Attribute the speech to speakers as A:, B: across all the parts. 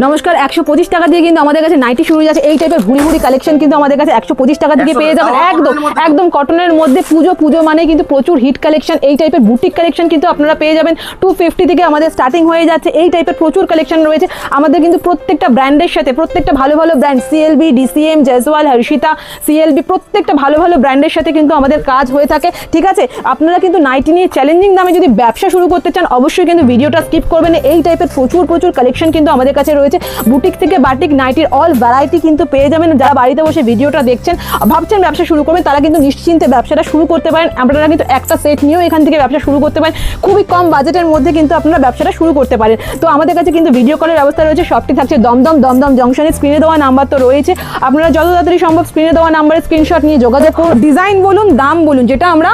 A: নমস্কার, 125 টাকা দিয়ে কিন্তু আমাদের কাছে নাইটি শুরু যাচ্ছে। এই টাইপের ভুড়ি ভুড়ি কালেকশন কিন্তু আমাদের কাছে 125 টাকা দিয়ে পেয়ে যাবেন। একদম একদম কটনের মধ্যে পুজো মানে কিন্তু প্রচুর হিট কালেকশন। এই টাইপের বুটিক কালেকশন কিন্তু আপনারা পেয়ে যাবেন 250 থেকে আমাদের স্টার্টিং হয়ে যাচ্ছে। এই টাইপের প্রচুর কালেকশন রয়েছে আমাদের কিন্তু প্রত্যেকটা ব্র্যান্ডের সাথে, প্রত্যেকটা ভালো ভালো brand CLB, DCM, Jaiswal, Harshitha, CLB প্রত্যেকটা ভালো ভালো ব্র্যান্ডের সাথে কিন্তু আমাদের কাজ হয়ে থাকে। ঠিক আছে, আপনারা কিন্তু নাইটি নিয়ে চ্যালেঞ্জিং দামে যদি ব্যবসা শুরু করতে চান অবশ্যই কিন্তু ভিডিওটা স্কিপ করবেন। এই টাইপের প্রচুর কালেকশন কিন্তু আমাদের কাছে রয়েছে। বুটিক থেকে বাটিক নাইটির অল ভ্যারাইটি কিন্তু পেয়ে যাবেন। যারা বাড়িতে বসে ভিডিওটা দেখছেন, ভাবছেন ব্যবসা শুরু করবেন, তারা কিন্তু নিশ্চিন্তে ব্যবসাটা শুরু করতে পারেন। আপনারা কিন্তু একটা সেট নিয়েও এখান থেকে ব্যবসা শুরু করতে পারেন। খুবই কম বাজেটের মধ্যে কিন্তু আপনারা ব্যবসাটা শুরু করতে পারেন। তো আমাদের কাছে কিন্তু ভিডিও কলের ব্যবস্থা রয়েছে। সবটি থাকছে দমদম জংশনে। স্ক্রিনে দেওয়া নাম্বার তো রয়েছে, আপনারা যত তাড়াতাড়ি সম্ভব স্ক্রিনে দেওয়া নাম্বারে স্ক্রিনশট নিয়ে যোগাযোগ করুন। ডিজাইন বলুন, দাম বলুন, যেটা আমরা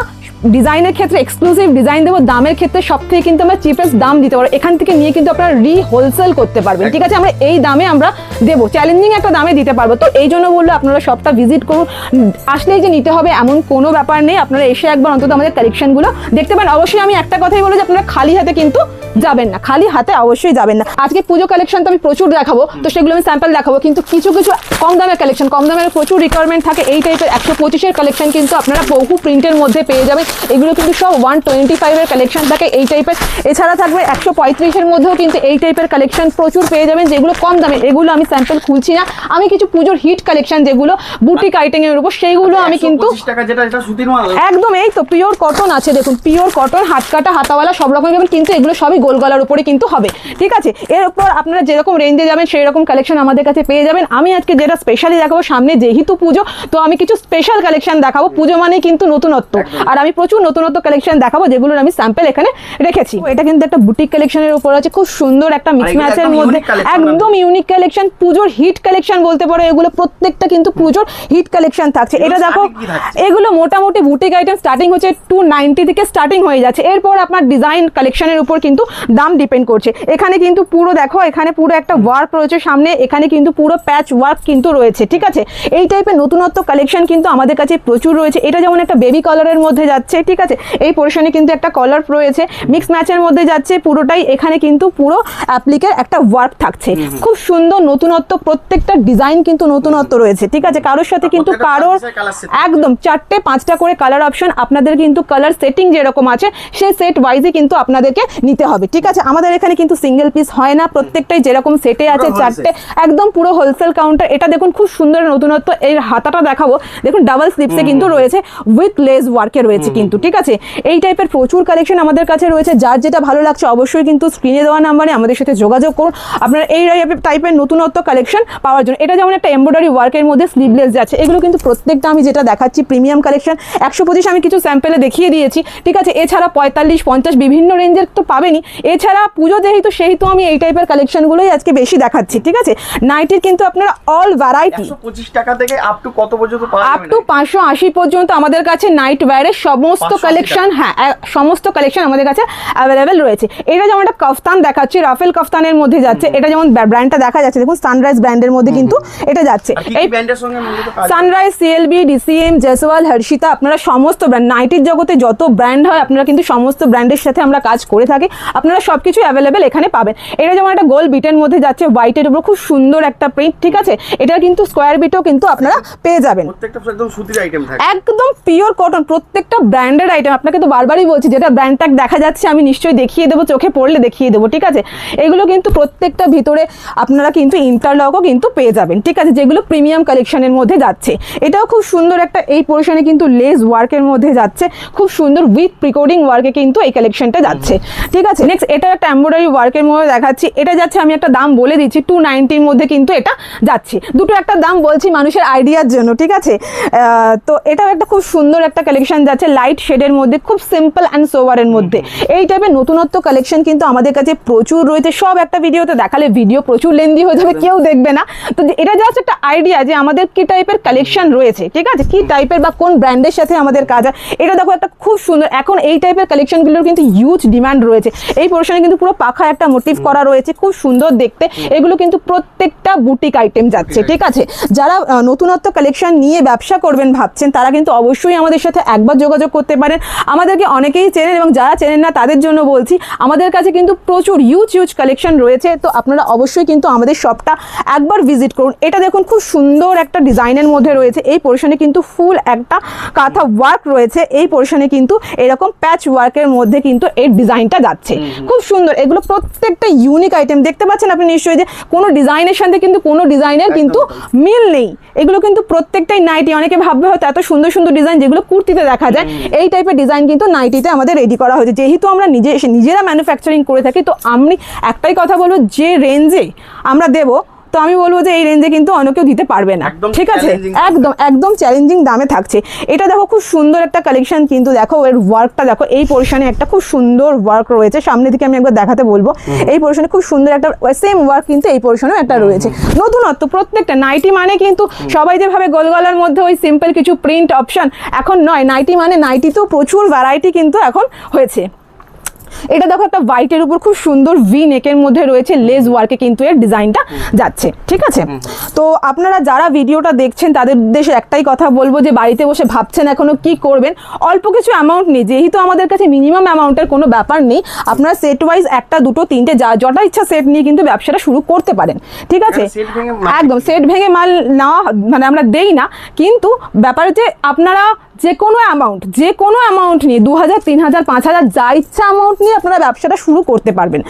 A: ডিজাইনের ক্ষেত্রে এক্সক্লুসিভ ডিজাইন দেবো, দামের ক্ষেত্রে সব থেকে কিন্তু আমরা চিপেস্ট দাম দিতে পারবো। এখান থেকে নিয়ে কিন্তু আপনারা হোলসেল করতে পারবেন। ঠিক আছে, আমরা এই দামে আমরা দেবো, চ্যালেঞ্জিং একটা দামে দিতে পারবো। তো এই জন্য বললো আপনারা সবটা ভিজিট করুন। আসলেই যে নিতে হবে এমন কোনো ব্যাপার নেই, আপনারা এসে একবার অন্তত আমাদের কালেকশনগুলো দেখতে পারেন। অবশ্যই আমি একটা কথাই বলবো যে আপনারা খালি হাতে কিন্তু যাবেন না, খালি হাতে অবশ্যই যাবেন না। আজকে পুজো কালেকশন তো আমি প্রচুর দেখাবো, তো সেগুলো আমি স্যাম্পল দেখাবো, কিন্তু কিছু কম দামের কালেকশন, কম দামের প্রচুর রিকোয়ারমেন্ট থাকে। এই টাইপের 125-এর কালেকশন কিন্তু আপনারা বহু প্রিন্টের মধ্যে পেয়ে যাবেন। এগুলো কিন্তু সব 125-এর কালেকশন থাকে এই টাইপের। এছাড়া থাকবে 135-এর মধ্যেও কিন্তু এই টাইপের কালেকশন প্রচুর পেয়ে যাবেন, যেগুলো কম দামে। এগুলো আমি স্যাম্পল খুলছি না, আমি কিছু পুজোর হিট কালেকশন যেগুলো বুটিক আইটেমের উপর, সেইগুলো আমি কিন্তু একদম এই তো পিওর কটন আছে, দেখুন পিওর কটন, হাত কাটা হাতাওয়ালা সব রকম যাবেন, কিন্তু এগুলো সবই গোল গলার উপরে কিন্তু হবে। ঠিক আছে, এর উপর আপনারা যেরকম রেঞ্জে যাবেন সেই রকম কালেকশন আমাদের কাছে পেয়ে যাবেন। আমি আজকে যেটা স্পেশালি দেখাবো, সামনে যেহেতু পুজো, তো আমি কিছু স্পেশাল কালেকশন দেখাবো। পুজো মানে কিন্তু নতুনত্ব, আর আমি প্রচুর নতুনত্ব কালেকশন দেখাবো, যেগুলোর আমি স্যাম্পল এখানে রেখেছি। এটা কিন্তু একটা বুটিক কালেকশনের উপর আছে, খুব সুন্দর একটা মিক্স ম্যাচের মধ্যে, একদম ইউনিক কালেকশন, পুজোর হিট কালেকশন বলতে পারো। এগুলো প্রত্যেকটা কিন্তু পুজোর হিট কালেকশন থাকছে। এটা দেখো, এগুলো মোটামুটি বুটিক আইটেম স্টার্টিং হচ্ছে 290 থেকে স্টার্টিং হয়ে যাচ্ছে। এরপর আপনার ডিজাইন কালেকশনের উপর কিন্তু দাম ডিপেন্ড করছে। এখানে কিন্তু পুরো দেখো, এখানে পুরো একটা ওয়ার্ক রয়েছে সামনে, এখানে কিন্তু পুরো প্যাচ ওয়ার্ক কিন্তু রয়েছে। ঠিক আছে, এই টাইপের নতুনত্ব কালেকশন কিন্তু আমাদের কাছে প্রচুর রয়েছে। এটা যেমন একটা বেবি কালারের মধ্যে যাচ্ছে। ঠিক আছে, এই পোর্শনে কিন্তু একটা কালার রয়েছে, মিক্স ম্যাচের মধ্যে যাচ্ছে পুরোটাই। এখানে কিন্তু পুরো অ্যাপ্লিকের একটা ওয়ার্ক থাকছে, খুব সুন্দর নতুনত্ব, প্রত্যেকটা ডিজাইন কিন্তু নতুনত্ব রয়েছে। ঠিক আছে, কারোর সাথে কিন্তু কারোর একদম 4-5টা করে কালার অপশন, আপনাদের কিন্তু কালার সেটিং যেরকম আছে সেই সেট ওয়াইজে কিন্তু আপনাদেরকে নিতে হবে। ঠিক আছে, আমাদের এখানে কিন্তু সিঙ্গেল পিস হয় না, প্রত্যেকটাই যেরকম সেটে আছে 4টে, একদম পুরো হোলসেল কাউন্টার। এটা দেখুন খুব সুন্দর নতুনত্ব। এর হাতাটা দেখাবো, দেখুন ডাবল স্লিপসে কিন্তু রয়েছে, উইথ লেস ওয়ার্কে রয়েছে কিন্তু। ঠিক আছে, এই টাইপের প্রচুর কালেকশন আমাদের কাছে রয়েছে। যার যেটা ভালো লাগছে অবশ্যই কিন্তু স্ক্রিনে দেওয়া নাম্বারে আমাদের সাথে যোগাযোগ করুন আপনারা এই টাইপের নতুনত্ব কালেকশন পাওয়ার জন্য। এটা যেমন একটা এমব্রয়ডারি ওয়ার্কের মধ্যে স্লিভলেস যাচ্ছে, এগুলো কিন্তু প্রত্যেকটা আমি যেটা দেখাচ্ছি প্রিমিয়াম কালেকশন। 125 আমি কিছু স্যাম্পলে দেখিয়ে দিয়েছি। ঠিক আছে, এছাড়া 45-50 বিভিন্ন রেঞ্জের তো পাবেনই। এছাড়া পুজো যেহেতু আমি এই টাইপের কালেকশনগুলোই আজকে বেশি দেখাচ্ছি। ঠিক আছে, নাইটির কিন্তু আপনারা অল ভ্যারাইটি
B: 125 টাকা থেকে আপ টু কত পর্যন্ত পাওয়া যাবে?
A: আপ টু 580 পর্যন্ত আমাদের কাছে নাইট ওয়্যারের সমস্ত কালেকশন, হ্যাঁ সমস্ত কালেকশন আমাদের কাছে অ্যাভেলেবেল রয়েছে। এটা যেমন একটা কাফতান দেখাচ্ছি, রাফেল কাফতানের মধ্যে যাচ্ছে। এটা যেমন ব্র্যান্ডটা দেখা যাচ্ছে, দেখুন সানরাইজ ব্র্যান্ডের মধ্যে কিন্তু এটা যাচ্ছে।
B: এই ব্র্যান্ডের সঙ্গে মূলত কাজ
A: sunrise, CLB, DCM, Jaiswal, Harshitha, আপনারা সমস্ত ব্র্যান্ড, নাইটির জগতে যত ব্র্যান্ড হয় আপনারা কিন্তু সমস্ত ব্র্যান্ডের সাথে আমরা কাজ করে থাকি। আপনারা সবকিছু অ্যাভেলেবেল এখানে পাবেন। এটা যেমন একটা গোল বিটের মধ্যে যাচ্ছে, হোয়াইটের উপর খুব সুন্দর একটা প্রিন্ট। ঠিক আছে, এটা কিন্তু স্কোয়ার বিটও কিন্তু আপনারা পেয়ে যাবেন।
B: প্রত্যেকটা একদম সুতির আইটেম থাকে,
A: একদম পিওর কটন, প্রত্যেকটা ব্র্যান্ডেড আইটেম। আপনাকে তো বারবারই বলছি, যেটা ব্র্যান্ড ট্যাগ দেখা যাচ্ছে আমি নিশ্চয়ই দেখিয়ে দেবো, চোখে পড়লে দেখিয়ে দেবো। ঠিক আছে, এগুলো কিন্তু প্রত্যেকটা ভিতরে আপনারা কিন্তু ইন্টারলকও কিন্তু পেয়ে যাবেন। ঠিক আছে, যেগুলো প্রিমিয়াম কালেকশনের মধ্যে যাচ্ছে। এটাও খুব সুন্দর একটা, এই পোর্শনে কিন্তু লেস ওয়ার্কের মধ্যে যাচ্ছে, খুব সুন্দর উইথ প্রিকোডিং ওয়ার্কে কিন্তু এই কালেকশনটা যাচ্ছে। ঠিক আছে, নেক্সট এটা একটা এমব্রয়ডারি ওয়ার্কের মধ্যে দেখাচ্ছি। এটা যাচ্ছে, আমি একটা দাম বলে দিচ্ছি, 290-র মধ্যে কিন্তু এটা যাচ্ছে। দুটো একটা দাম বলছি মানুষের আইডিয়ার জন্য। ঠিক আছে, তো এটাও একটা খুব সুন্দর একটা কালেকশন যাচ্ছে, লাইট শেডের মধ্যে, খুব সিম্পল অ্যান্ড সোভারের মধ্যে। এই টাইপের নতুনত্ব কালেকশন কিন্তু আমাদের কাছে প্রচুর রয়েছে। সব একটা ভিডিওতে দেখালে ভিডিও প্রচুর লেন্দি হয়ে যাবে, কি কেউ দেখবে না। তো এটা জাস্ট একটা আইডিয়া যে আমাদের কি টাইপের কালেকশন রয়েছে, ঠিক আছে, কি টাইপের বা কোন ব্র্যান্ডের সাথে আমাদের কাজ হয়। এটা দেখো একটা খুব সুন্দর, এখন এই টাইপের কালেকশনগুলোর কিন্তু হিউজ ডিমান্ড রয়েছে। এই পোর্শনে কিন্তু পুরো পাখা একটা মোটিভ করা রয়েছে, খুব সুন্দর দেখতে। এগুলো কিন্তু প্রত্যেকটা বুটিক আইটেম যাচ্ছে, ঠিক আছে। যারা নতুনত্ব কালেকশন নিয়ে ব্যবসা করবেন ভাবছেন, তারা কিন্তু অবশ্যই আমাদের সাথে একবার যোগাযোগ করতে পারেন। আমাদেরকে অনেকেই চেনেন এবং যারা চেনেন না তাদের জন্য বলছি, আমাদের কাছে কিন্তু প্রচুর হিউজ কালেকশন রয়েছে। তো আপনারা অবশ্যই কিন্তু আমাদের শপটা একবার ভিজিট করুন। এটা দেখুন খুব সুন্দর একটা ডিজাইনের মধ্যে রয়েছে। এই পোর্শনে কিন্তু ফুল একটা কাঁথা ওয়ার্ক রয়েছে। এই পোর্শনে কিন্তু এরকম প্যাচ ওয়ার্কের মধ্যে কিন্তু এই ডিজাইনটা যাচ্ছে, খুব সুন্দর। এগুলো প্রত্যেকটা ইউনিক আইটেম, দেখতে পাচ্ছেন আপনি নিশ্চয়ই যে কোনো ডিজাইনের সাথে কিন্তু কোনো ডিজাইনের কিন্তু মিল নেই। এগুলো কিন্তু প্রত্যেকটাই নাইটি। অনেকে ভাববে হয়তো এত সুন্দর সুন্দর ডিজাইন যেগুলো কুর্তিতে দেখা যায়, এই টাইপের ডিজাইন কিন্তু নাইটিতে আমাদের রেডি করা হয়েছে। যেহেতু আমরা নিজেরা ম্যানুফ্যাকচারিং করে থাকি, তো আমি একটাই কথা বলবো, যে রেঞ্জে আমরা দেবো, তো আমি বলবো যে এই রেঞ্জে কিন্তু অন্য কেউ দিতে পারবে না, ঠিক আছে। একদম চ্যালেঞ্জিং দামে থাকছে। এটা দেখো খুব সুন্দর একটা কালেকশন, কিন্তু দেখো এর ওয়ার্কটা দেখো। এই পোর্শনে একটা খুব সুন্দর ওয়ার্ক রয়েছে, সামনে দিকে আমি একবার দেখাতে বলবো। এই পোর্শনে খুব সুন্দর একটা সেম ওয়ার্ক কিন্তু এই পোর্শনেও একটা রয়েছে। নতুনত্ব প্রত্যেকটা নাইটি মানে কিন্তু সবাই যেভাবে গোলগলার মধ্যে ওই সিম্পল কিছু প্রিন্ট অপশন, এখন নয়। নাইটি মানে নাইটিতেও প্রচুর ভ্যারাইটি কিন্তু এখন হয়েছে। এটা দেখো একটা হোয়াইটের উপর খুব সুন্দর ভি নেকের মধ্যে রয়েছে, লেস ওয়ার্কে কিন্তু এর ডিজাইনটা যাচ্ছে, ঠিক আছে। তো আপনারা যারা ভিডিওটা দেখছেন তাদের উদ্দেশ্যে একটাই কথা বলবো, যে বাড়িতে বসে ভাবছেন এখনো কি করবেন, অল্প কিছু অ্যামাউন্ট নেই, যেহেতু আমাদের কাছে মিনিমাম অ্যামাউন্টের কোনো ব্যাপার নেই। আপনারা সেট ওয়াইজ একটা দুটো তিনটে যটা ইচ্ছা সেট নিয়ে কিন্তু ব্যবসাটা শুরু করতে পারেন, ঠিক আছে। একদম সেট ভেঙে মাল নেওয়া মানে আমরা দেই না, কিন্তু ব্যাপার হচ্ছে আপনারা যে কোনো অ্যামাউন্ট নিয়ে 2000, 3000, 5000 যা ইচ্ছা অ্যামাউন্ট নিয়ে আপনারা ব্যবসাটা শুরু করতে পারবেন।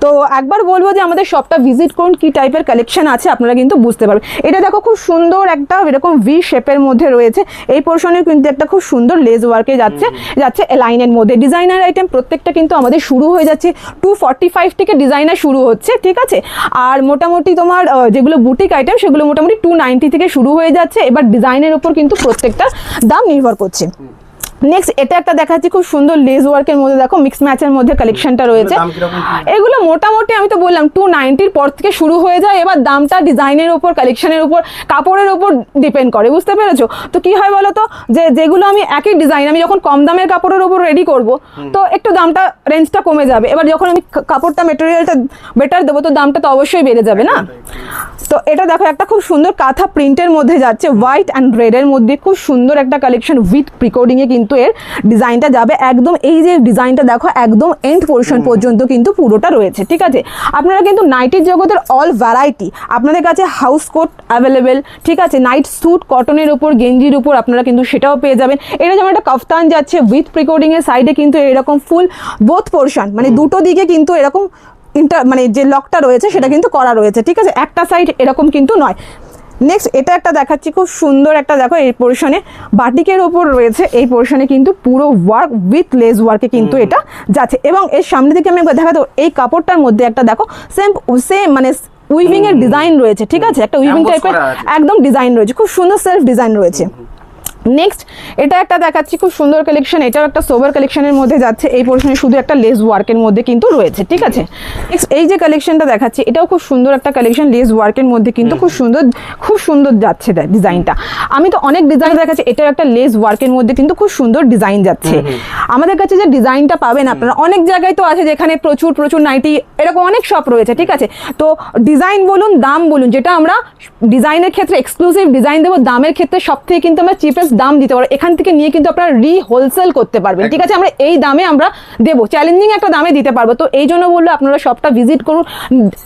A: তো একবার বলবো যে আমাদের শপটা ভিজিট করুন, কি টাইপের কালেকশন আছে আপনারা কিন্তু বুঝতে পারবেন। এটা দেখো খুব সুন্দর একটা এরকম ভি শেপের মধ্যে রয়েছে। এই পোর্শনে কিন্তু একটা খুব সুন্দর লেস ওয়ার্কে যাচ্ছে লাইনের মধ্যে। ডিজাইনার আইটেম প্রত্যেকটা কিন্তু আমাদের শুরু হয়ে যাচ্ছে 245 থেকে ডিজাইনার শুরু হচ্ছে, ঠিক আছে। আর মোটামুটি তোমার যেগুলো বুটিক আইটেম সেগুলো মোটামুটি 290 থেকে শুরু হয়ে যাচ্ছে। এবার ডিজাইনের উপর কিন্তু প্রত্যেকটা দাম নির্ভর করছে। নেক্সট এটা একটা দেখাচ্ছি খুব সুন্দর লেস ওয়ার্কের মধ্যে, দেখো মিক্স ম্যাচের মধ্যে কালেকশনটা রয়েছে। এগুলো মোটামুটি আমি তো বললাম 290 পর থেকে শুরু হয়ে যায়। এবার দামটা ডিজাইনের উপর, কালেকশনের উপর, কাপড়ের উপর ডিপেন্ড করে, বুঝতে পেরেছো। তো কি হয় বলো তো, যে যেগুলো আমি একই ডিজাইন আমি যখন কম দামের কাপড়ের উপর রেডি করব, তো একটু দামটা রেঞ্জটা কমে যাবে। এবার যখন আমি কাপড়টা মেটেরিয়ালটা বেটার দেবো, তো দামটা তো অবশ্যই বেড়ে যাবে না। তো এটা দেখো একটা খুব সুন্দর কাঁথা প্রিন্টের মধ্যে যাচ্ছে, হোয়াইট অ্যান্ড রেডের মধ্যে খুব সুন্দর একটা কালেকশন উইথ প্রিকোডিং এ কিন্তু এর ডিজাইনটা যাবে। একদম এই যে ডিজাইনটা দেখো, একদম এন্ড পোর্শন পর্যন্ত কিন্তু পুরোটা রয়েছে, ঠিক আছে। আপনারা কিন্তু নাইটির জগতের অল ভ্যারাইটি আপনাদের কাছে, হাউস কোট অ্যাভেলেবেল, ঠিক আছে। নাইট স্যুট কটনের উপর, গেঞ্জির উপর আপনারা কিন্তু সেটাও পেয়ে যাবেন। এটা যেমন একটা কাফতান যাচ্ছে উইথ প্রিকোডিং এর সাইডে কিন্তু এরকম ফুল বোথ পোর্শন, মানে দুটো দিকে কিন্তু এরকম মানে যে লকটা রয়েছে সেটা কিন্তু করা রয়েছে, ঠিক আছে। একটা সাইড এরকম কিন্তু নয়। নেক্সট এটা একটা দেখাচ্ছি খুব সুন্দর একটা, দেখো এই পোর্শনে বাটিকের ওপর রয়েছে। এই পোর্শনে কিন্তু পুরো ওয়ার্ক উইথ লেস ওয়ার্কে কিন্তু এটা যাচ্ছে। এবং এর সামনে থেকে আমি একবার দেখাতে, এই কাপড়টার মধ্যে একটা দেখো সেম মানে উইভিং এর ডিজাইন রয়েছে, ঠিক আছে। একটা উইভিং টাইপের একদম ডিজাইন রয়েছে, খুব সুন্দর সেলফ ডিজাইন রয়েছে। নেক্সট এটা একটা দেখাচ্ছি খুব সুন্দর কালেকশন, এটাও একটা সোবার কালেকশনের মধ্যে যাচ্ছে। এই পোর্শনে শুধু একটা লেস ওয়ার্কের মধ্যে কিন্তু রয়েছে, ঠিক আছে। নেক্সট এই যে কালেকশনটা দেখাচ্ছি, এটাও খুব সুন্দর একটা কালেকশন, লেস ওয়ার্কের মধ্যে কিন্তু খুব সুন্দর যাচ্ছে ডিজাইনটা। আমি তো অনেক ডিজাইন দেখাচ্ছি, এটাও একটা লেস ওয়ার্কের মধ্যে কিন্তু খুব সুন্দর ডিজাইন যাচ্ছে। আমাদের কাছে যে ডিজাইনটা পাবেন আপনারা, অনেক জায়গায় তো আছে যেখানে প্রচুর নাইটি, এরকম অনেক শপ রয়েছে, ঠিক আছে। তো ডিজাইন বলুন, দাম বলুন, যেটা আমরা ডিজাইনের ক্ষেত্রে এক্সক্লুসিভ ডিজাইন দেবো, দামের ক্ষেত্রে সব থেকে কিন্তু আমরা চিপেস্ট দাম দিতে পারবো। এখান থেকে নিয়ে কিন্তু আপনারা হোলসেল করতে পারবেন, ঠিক আছে। আমরা এই দামে আমরা দেবো, চ্যালেঞ্জিং একটা দামে দিতে পারবো। তো এই জন্য বললো আপনারা শপটা ভিজিট করুন।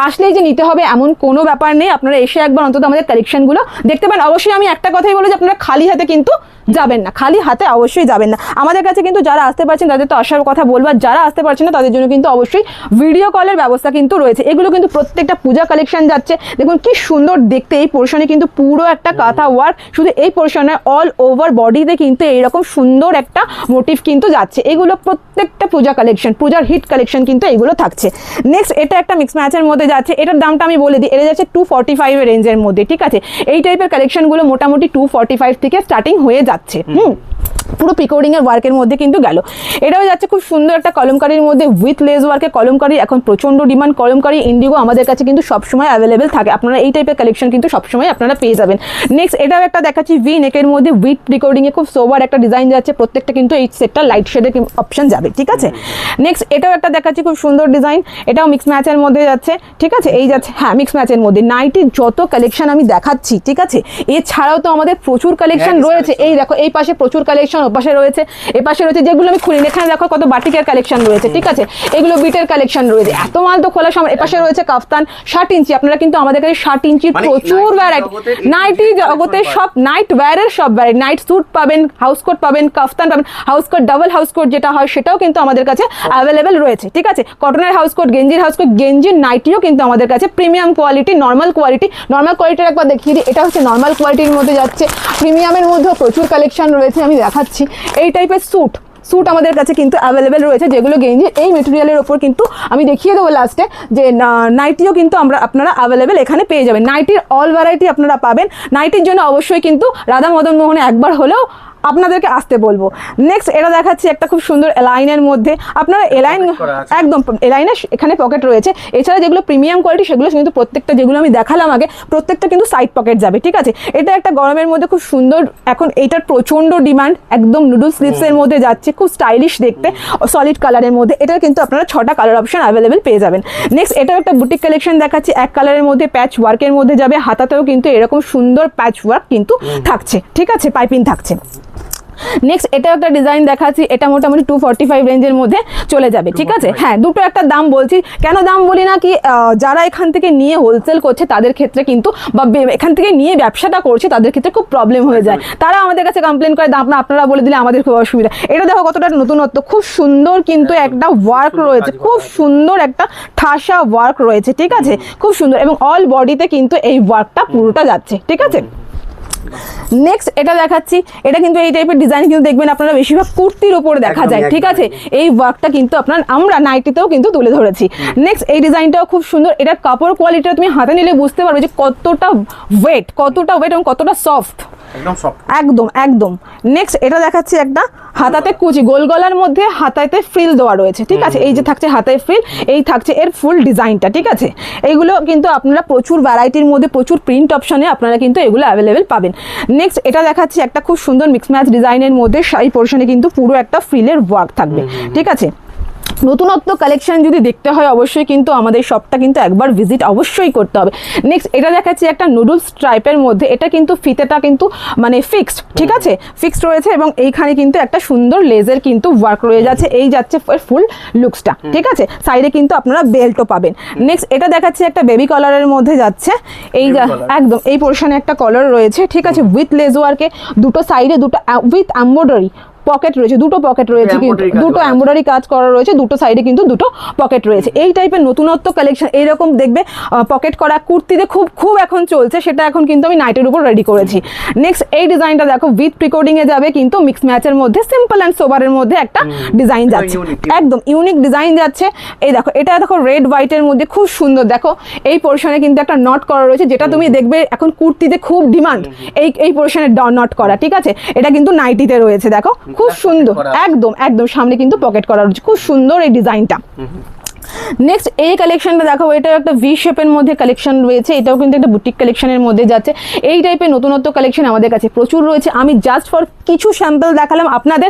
A: আসলেই যে নিতে হবে এমন কোনো ব্যাপার নেই, আপনারা এসে একবার অন্তত আমাদের কালেকশনগুলো দেখতে পারেন। অবশ্যই আমি একটা কথাই বলবো যে আপনারা খালি হাতে কিন্তু যাবেন না, খালি হাতে অবশ্যই যাবেন না। আমাদের কাছে কিন্তু যারা আসতে পারছেন তাদের তো আসার কথা বলবো, আর যারা আসতে পারছেন না তাদের জন্য কিন্তু অবশ্যই ভিডিও কলের ব্যবস্থা কিন্তু রয়েছে। এগুলো কিন্তু প্রত্যেকটা পূজা কালেকশন যাচ্ছে, দেখুন কি সুন্দর দেখতে। এই পোর্শনে কিন্তু পুরো একটা কাঁথা ওয়ার্ক, শুধু এই পোর্শনে অল ওভার বডিতে কিন্তু এইরকম সুন্দর একটা মোটিভ কিন্তু যাচ্ছে। এগুলো প্রত্যেকটা পূজা কালেকশন, পূজার হিট কালেকশন কিন্তু এগুলো থাকছে। নেক্সট এটা একটা মিক্স ম্যাচের মধ্যে যাচ্ছে, এটার দামটা আমি বলে দিই, এটা যাচ্ছে 245 এর রেঞ্জের মধ্যে, ঠিক আছে। এই টাইপের কালেকশনগুলো মোটামুটি 245 থেকে স্টার্টিং হয়ে যাচ্ছে। পুরো পিকোডিং এর ওয়ার্কের মধ্যে কিন্তু গেল। এটাও যাচ্ছে খুব সুন্দর একটা কলমকারির মধ্যে উইথ লেস ওয়ার্কে। কলমকারি এখন প্রচন্ড ডিমান্ড, কলমকারি ইন্ডিগো আমাদের কাছে কিন্তু সবসময় অ্যাভেলেবেল থাকে। আপনারা এই টাইপের কালেকশন কিন্তু সবসময় আপনারা পেয়ে যাবেন। নেক্সট এটাও একটা দেখাচ্ছি ভি নেকের মধ্যে উইথ পিকোডিং এ খুব সোবার একটা ডিজাইন যাচ্ছে, প্রত্যেকটা কিন্তু এই সেটটা লাইট শেডের অপশন যাবে, ঠিক আছে। নেক্সট এটাও একটা দেখাচ্ছি খুব সুন্দর ডিজাইন, এটাও মিক্স ম্যাচের মধ্যে যাচ্ছে, ঠিক আছে। এই যাচ্ছে হ্যাঁ মিক্স ম্যাচের মধ্যে। নাইটির যত কালেকশন আমি দেখাচ্ছি, ঠিক আছে, এছাড়াও তো আমাদের প্রচুর কালেকশন রয়েছে। এই দেখো এই পাশে প্রচুর কালেকশন, ও পাশে রয়েছে, এ পাশে রয়েছে, যেগুলো আমি খুলি এখানে দেখো কত বাটিকের কালেকশন রয়েছে, ঠিক আছে, এগুলো বিটের কালেকশন রয়েছে। এত মাল তো খোলা সময়। এ পাশে রয়েছে কাফতান 60 ইঞ্চি, আপনারা কিন্তু আমাদের কাছে 60 ইঞ্চির প্রচুর ভ্যারাইটি, নাইটি জগতের সব নাইট ওয়্যারের সব ভ্যারাইটি, নাইট স্যুট পাবেন, হাউস কোট পাবেন, কাফতান পাবেন, house coat double house coat যেটা হয় সেটাও কিন্তু আমাদের কাছে অ্যাভেলেবেল রয়েছে, ঠিক আছে। কটনের হাউস কোট, গেঞ্জির হাউস কোট, গেঞ্জির নাইটিও কিন্তু আমাদের কাছে প্রিমিয়াম কোয়ালিটি, নর্মাল কোয়ালিটির একবার দেখিয়ে দিই। এটা হচ্ছে নর্মাল কোয়ালিটির মধ্যে যাচ্ছে, প্রিমিয়ামের মধ্যেও প্রচুর কালেকশন রয়েছে, আমি দেখাচ্ছি। এই টাইপের স্যুট আমাদের কাছে কিন্তু অ্যাভেলেবেল রয়েছে, যেগুলো গেঞ্জি এই মেটেরিয়ালের ওপর কিন্তু আমি দেখিয়ে দেবো লাস্টে যে নাইটিও কিন্তু আপনারা অ্যাভেলেবেল এখানে পেয়ে যাবেন। নাইটির অল ভ্যারাইটি আপনারা পাবেন। নাইটির জন্য অবশ্যই কিন্তু রাধা মদন মোহনে একবার হলেও আপনাদেরকে আসতে বলবো। নেক্সট এটা দেখাচ্ছি একটা খুব সুন্দর এলাইনের মধ্যে, আপনারা এলাইন একদম এলাইনের এখানে পকেট রয়েছে। এছাড়া যেগুলো প্রিমিয়াম কোয়ালিটি সেগুলো কিন্তু প্রত্যেকটা যেগুলো আমি দেখালাম আগে প্রত্যেকটা কিন্তু সাইড পকেট যাবে, ঠিক আছে। এটা একটা গরমের মধ্যে খুব সুন্দর, এখন এটার প্রচন্ড ডিমান্ড, একদম নুডল স্লিভসের মধ্যে যাচ্ছে, খুব স্টাইলিশ দেখতে, সলিড কালারের মধ্যে। এটার কিন্তু আপনারা 6টা কালার অপশন অ্যাভেলেবেল পেয়ে যাবেন। নেক্সট এটাও একটা বুটিক কালেকশন দেখাচ্ছি, এক কালারের মধ্যে প্যাচ ওয়ার্কের মধ্যে যাবে, হাতাতেও কিন্তু এরকম সুন্দর প্যাচ ওয়ার্ক কিন্তু থাকছে, ঠিক আছে, পাইপিং থাকছে। নেক্সট এটা একটা ডিজাইন দেখাচ্ছি, এটা মোটামুটি 245 রেঞ্জের মধ্যে চলে যাবে, ঠিক আছে। হ্যাঁ দুটো একটা দাম বলছি, কেন দাম বলি না কি, যারা এখান থেকে নিয়ে হোলসেল করছে তাদের ক্ষেত্রে কিন্তু, বা এখান থেকে নিয়ে ব্যবসাটা করছে তাদের ক্ষেত্রে খুব প্রবলেম হয়ে যায়, তারা আমাদের কাছে কমপ্লেন করে দাম আপনারা বলে দিলে আমাদের খুব অসুবিধা। এটা দেখো কতটা নতুনত্ব, খুব সুন্দর কিন্তু একটা ওয়ার্ক রয়েছে, খুব সুন্দর একটা ঠাসা ওয়ার্ক রয়েছে, ঠিক আছে, খুব সুন্দর, এবং অল বডিতে কিন্তু এই ওয়ার্কটা পুরোটা যাচ্ছে, ঠিক আছে। নেক্সট এটা দেখাচ্ছি, এটা কিন্তু এই টাইপের ডিজাইন কিন্তু দেখবেন আপনারা বেশিরভাগ কুর্তির উপরে দেখা যায়, ঠিক আছে। এই ওয়ার্কটা কিন্তু আমরা নাইটিতেও কিন্তু তুলে ধরেছি। নেক্সট এই ডিজাইনটাও খুব সুন্দর, এটার কাপড় কোয়ালিটিটা তুমি হাতে নিলে বুঝতে পারবে যে কতটা ওয়েট এবং কতটা সফট, একদম। নেক্সট এটা দেখাচ্ছি একটা হাতাতে কুচি, গোল গলার মধ্যে হাতাতে ফ্রিল দেওয়া রয়েছে, ঠিক আছে। এই যে থাকছে হাতায় ফ্রিল, এই থাকছে এর ফুল ডিজাইনটা, ঠিক আছে। এইগুলো কিন্তু আপনারা প্রচুর ভ্যারাইটির মধ্যে, প্রচুর প্রিন্ট অপশনে আপনারা কিন্তু এগুলো অ্যাভেলেবেল পাবেন। নেক্সট এটা দেখাচ্ছি একটা খুব সুন্দর মিক্স ম্যাচ ডিজাইনের মধ্যে, শাড়ি পোর্শনে কিন্তু পুরো একটা ফ্রিলের ওয়ার্ক থাকবে, ঠিক আছে। নতুনত্ব কালেকশন যদি দেখতে হয় অবশ্যই কিন্তু আমাদের শপটা কিন্তু একবার ভিজিট অবশ্যই করতে হবে। নেক্সট এটা দেখাচ্ছি একটা নুডলস টাইপের মধ্যে, এটা কিন্তু ফিতেটা কিন্তু মানে ফিক্সড, ঠিক আছে, ফিক্সড রয়েছে, এবং এইখানে কিন্তু একটা সুন্দর লেজের কিন্তু ওয়ার্ক রয়ে যাচ্ছে, এই যাচ্ছে ফুল লুকসটা, ঠিক আছে। সাইডে কিন্তু আপনারা বেল্টও পাবেন। নেক্সট এটা দেখাচ্ছি একটা বেবি কলারের মধ্যে যাচ্ছে, এই একদম এই পোর্শনে একটা কলার রয়েছে, ঠিক আছে, উইথ লেজ ওয়ার্কে, দুটো সাইডে দুটো উইথ এমব্রয়ডারি পকেট রয়েছে, দুটো পকেট রয়েছে, কিন্তু দুটো এমব্রয়ডারি কাজ করা রয়েছে, দুটো সাইডে কিন্তু দুটো পকেট রয়েছে। এই টাইপের নতুনত্ব কালেকশন এইরকম দেখবে পকেট করা কুর্তিতে খুব এখন চলছে, সেটা এখন কিন্তু আমি নাইটের উপর রেডি করেছি। নেক্সট এই ডিজাইনটা দেখো উইথ প্রিকোডিং এ যাবে, কিন্তু মিক্স ম্যাচের মধ্যে সিম্পল অ্যান্ড সোবারের মধ্যে একটা ডিজাইন যাচ্ছে, একদম ইউনিক ডিজাইন যাচ্ছে। এই দেখো এটা দেখো রেড হোয়াইটের মধ্যে খুব সুন্দর, দেখো এই পোর্শনে কিন্তু একটা নট করা রয়েছে, যেটা তুমি দেখবে এখন কুর্তিতে খুব ডিমান্ড, এই পোর্শনে নট করা, ঠিক আছে। এটা কিন্তু নাইটিতে রয়েছে, দেখো খুব সুন্দর, একদম সামনে কিন্তু পকেট করা রয়েছে, খুব সুন্দর এই ডিজাইনটা। নেক্সট এই কালেকশনটা দেখো, এটাও একটা ভি শেপের মধ্যে কালেকশন রয়েছে, এটাও কিন্তু একটা বুটিক কালেকশনের মধ্যে যাচ্ছে। এই টাইপের নতুনত্ব কালেকশন আমাদের কাছে প্রচুর রয়েছে, আমি জাস্ট ফর কিছু স্যাম্পল দেখালাম আপনাদের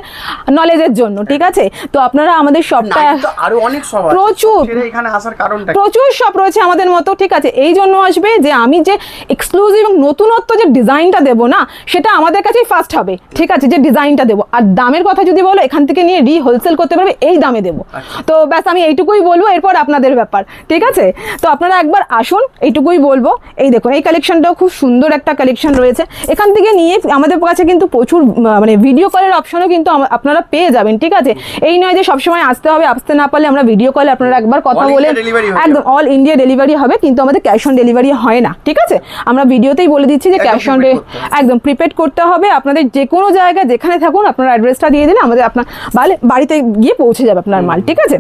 A: নলেজের জন্য, ঠিক আছে। তো আপনারা আমাদের শপটা
B: আরো অনেক শপ
A: প্রচুর
B: এখানে আসার কারণটা
A: প্রচুর শপ রয়েছে আমাদের মতো, ঠিক আছে। এই জন্য আসবে যে আমি যে এক্সক্লুসিভ এবং নতুনত্ব যে ডিজাইনটা দেবো না, সেটা আমাদের কাছেই ফার্স্ট হবে, ঠিক আছে, যে ডিজাইনটা দেবো। আর দামের কথা যদি বলো, এখান থেকে নিয়ে হোলসেল করতে পারবে, এই দামে দেবো। তো ব্যাস আমি এইটুকুই বলবো, এরপর আপনাদের ব্যাপার, ঠিক আছে। তো আপনারা একবার আসুন, এইটুকুই বলবো। এই দেখুন এই কালেকশনটাও খুব সুন্দর একটা কালেকশন রয়েছে, এখান থেকে নিয়ে আমাদের কাছে কিন্তু প্রচুর মানে ভিডিও কলের অপশনও কিন্তু আপনারা পেয়ে যাবেন, ঠিক আছে। এই নয় যে সবসময় আসতে হবে, আসতে না পারলে আমরা ভিডিও কলে আপনারা একবার কথা বলে, একদম অল ইন্ডিয়া ডেলিভারি হবে, কিন্তু আমাদের ক্যাশ অন ডেলিভারি হয় না, ঠিক আছে। আমরা ভিডিওতেই বলে দিচ্ছি যে ক্যাশ অন একদম প্রিপেড করতে হবে। আপনাদের যে কোনো জায়গায় যেখানে থাকুন আপনার অ্যাড্রেসটা দিয়ে দিলে আমাদের আপনার বাড়িতে গিয়ে পৌঁছে যাবে আপনার মাল, ঠিক আছে।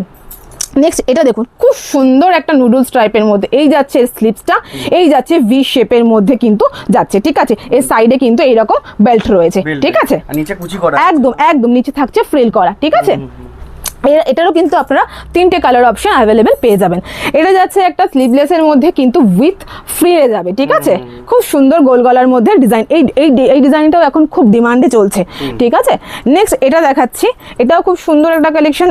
A: নেক্সট এটা দেখুন, খুব সুন্দর একটা নুডলস টাইপের মধ্যে এই যাচ্ছে স্লিপসটা, এই যাচ্ছে ভি শেপের মধ্যে কিন্তু যাচ্ছে, ঠিক আছে। এর সাইডে কিন্তু এইরকম বেল্ট রয়েছে, ঠিক আছে,
B: আর নিচে কুচি করা
A: একদম একদম নিচে থাকছে ফ্রিল করা, ঠিক আছে। এটারও কিন্তু আপনারা 3টে কালার অপশন অ্যাভেলেবেল পেয়ে যাবেন। এটা যাচ্ছে একটা স্লিভলেসের মধ্যে কিন্তু উইথ ফ্রিলে যাবে, ঠিক আছে। খুব সুন্দর গোল গলার মধ্যে ডিজাইন, এই ডিজাইনটাও এখন খুব ডিমান্ডে চলছে, ঠিক আছে। নেক্সট এটা দেখাচ্ছি, এটাও খুব সুন্দর একটা কালেকশন,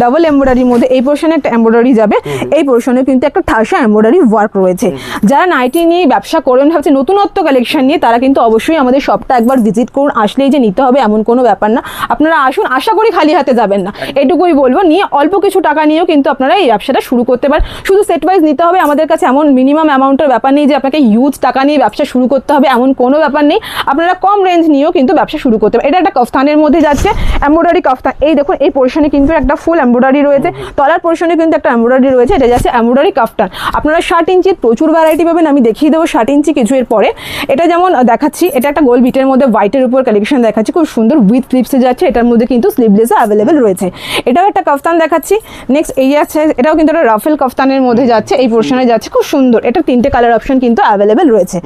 A: ডাবল এমব্রয়ডারির মধ্যে এই পোর্শনে একটা এমব্রয়ডারি যাবে, এই পোর্শনে কিন্তু একটা ঠাসা এমব্রয়ডারি ওয়ার্ক রয়েছে। যারা নাইটি নিয়ে ব্যবসা করবেন ভাবছে, নতুনত্ব কালেকশন নিয়ে, তারা কিন্তু অবশ্যই আমাদের শপটা একবার ভিজিট করুন। আসলেই যে নিতে হবে এমন কোনো ব্যাপার না, আপনারা আসুন, আশা করি খালি হাতে যাবেন না, এটুকু বলবো। নিয়ে অল্প কিছু টাকা নিয়েও কিন্তু আপনারা এই ব্যবসাটা শুরু করতে পারেন। শুধু সেট ওয়াইজ নিতে হবে, আমাদের কাছে এমন মিনিমাম অ্যামাউন্টের ব্যাপার নেই যে আপনাকে হিউজ টাকা নিয়ে ব্যবসা শুরু করতে হবে, এমন কোনো ব্যাপার নেই। আপনারা কম রেঞ্জ নিয়েও কিন্তু ব্যবসা শুরু করতে পারেন। এটা একটা কাফতানের মধ্যে যাচ্ছে, এমব্রয়ডারি কাফতান। এই দেখুন, এই পোর্শনে কিন্তু একটা ফুল এমব্রয়ডারি রয়েছে, তলার পোর্শনে কিন্তু একটা এমব্রয়ডারি রয়েছে। এটা যাচ্ছে এমব্রয়ডারি কাফতান। আপনারা 60 ইঞ্চির প্রচুর ভ্যারাইটি পাবেন, আমি দেখিয়ে দেবো 60 ইঞ্চি কিছু এর পরে। এটা যেমন দেখাচ্ছি, এটা একটা গোল বিটের মধ্যে হোয়াইটের উপর কালেকশন দেখাচ্ছি, খুব সুন্দর উইথ স্লিপসে যাচ্ছে। এটার মধ্যে কিন্তু স্লিভলেসও অ্যাভেলেবেল রয়েছে। এটাও একটা কাফতান দেখাচ্ছি। নেক্সট এই আছে, এটাও কিন্তু একটা রাফেল কাফতানের মধ্যে যাচ্ছে, এই পোর্শনে যাচ্ছে, খুব সুন্দর। এটা 3টে কালার অপশন কিন্তু অ্যাভেলেবেল রয়েছে।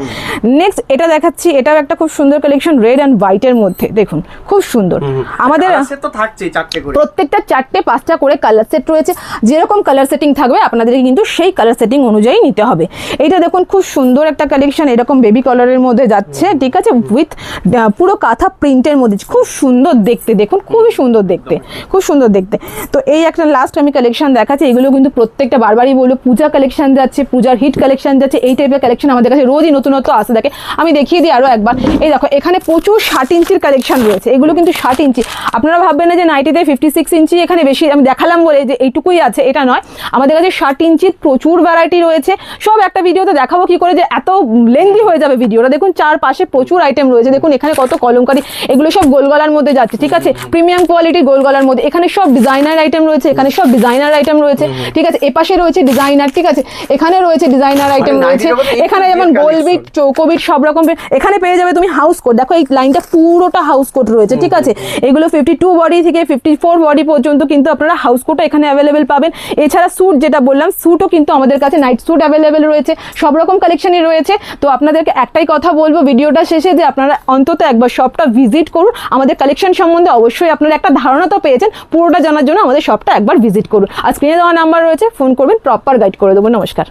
A: নেক্সট এটা দেখাচ্ছি, এটাও একটা খুব সুন্দর কালেকশন, রেড অ্যান্ড হোয়াইটের মধ্যে, দেখুন খুব সুন্দর। আমাদের
B: তো থাকছে 4টে করে,
A: প্রত্যেকটা 4টে 5টা করে কালার সেট রয়েছে। যেরকম কালার সেটিং থাকবে আপনাদেরকে কিন্তু সেই কালার সেটিং অনুযায়ী নিতে হবে। এইটা দেখুন, খুব সুন্দর একটা কালেকশন, এরকম বেবি কালারের মধ্যে যাচ্ছে, ঠিক আছে, উইথ পুরো কাঁথা প্রিন্টের মধ্যে, খুব সুন্দর দেখতে, দেখুন খুবই সুন্দর দেখতে, খুব সুন্দর দেখতে। তো এই একটা লাস্ট আমি কালেকশন দেখাচ্ছি, এগুলো কিন্তু প্রত্যেকটা বারবারই বলবো, পূজা কালেকশন যাচ্ছে, পূজার হিট কালেকশন যাচ্ছে। এই টাইপের কালেকশন আমাদের কাছে রোজই নতুনত্ব আসতে থাকে। আমি দেখিয়ে দিই আরও একবার। এই দেখো, এখানে প্রচুর 60 ইঞ্চির কালেকশন রয়েছে, এগুলো কিন্তু 60 ইঞ্চি। আপনারা ভাববেন না যে নাইটিতে 56 ইঞ্চি এখানে বেশি, আমি দেখালাম বলে যে এইটুকুই আছে, এটা নয়। আমাদের কাছে 60 ইঞ্চির প্রচুর ভ্যারাইটি রয়েছে। সব একটা ভিডিওতে দেখাবো কি করে, যে এত লেন্দি হয়ে যাবে ভিডিওটা। দেখুন চারপাশে প্রচুর আইটেম রয়েছে, দেখুন এখানে কত কলমকারি, এগুলো সব গোলগলার মধ্যে যাচ্ছে, ঠিক আছে, প্রিমিয়াম কোয়ালিটির গোলগলার মধ্যে। এখানে সব ডিজাইনার আইটেম রয়েছে, এখানে সব ডিজাইনার আইটেম রয়েছে, ঠিক আছে। এপাশে রয়েছে ডিজাইনার, ঠিক আছে, এখানে রয়েছে ডিজাইনার আইটেম রয়েছে। এখানে যেমন গোলবিট, চৌকোবিট সব রকম এখানে পেয়ে যাবে তুমি। হাউস কোট দেখো, এই লাইনটা পুরোটা হাউস কোট রয়েছে, ঠিক আছে। এগুলো 52 বডি থেকে 54 বডি পর্যন্ত কিন্তু আপনারা হাউস কোটও এখানে অ্যাভেলেবেল পাবেন। এছাড়া স্যুট, যেটা বললাম, স্যুটও কিন্তু আমাদের কাছে নাইট স্যুট অ্যাভেলেবেল রয়েছে, সব রকম কালেকশনই রয়েছে। তো আপনাদেরকে একটাই কথা বলবো ভিডিওটা শেষে, যে আপনারা অন্তত একবার শপটা ভিজিট করুন। আমাদের কালেকশন সম্বন্ধে অবশ্যই আপনারা একটা ধারণা তো পেয়েছেন, পুরোটা জানার জন্য আমাদের শপটা একবার ভিজিট করুন। আর স্ক্রিনে দেওয়া নাম্বার রয়েছে, ফোন করবেন, প্রপার গাইড করে দেবো। নমস্কার।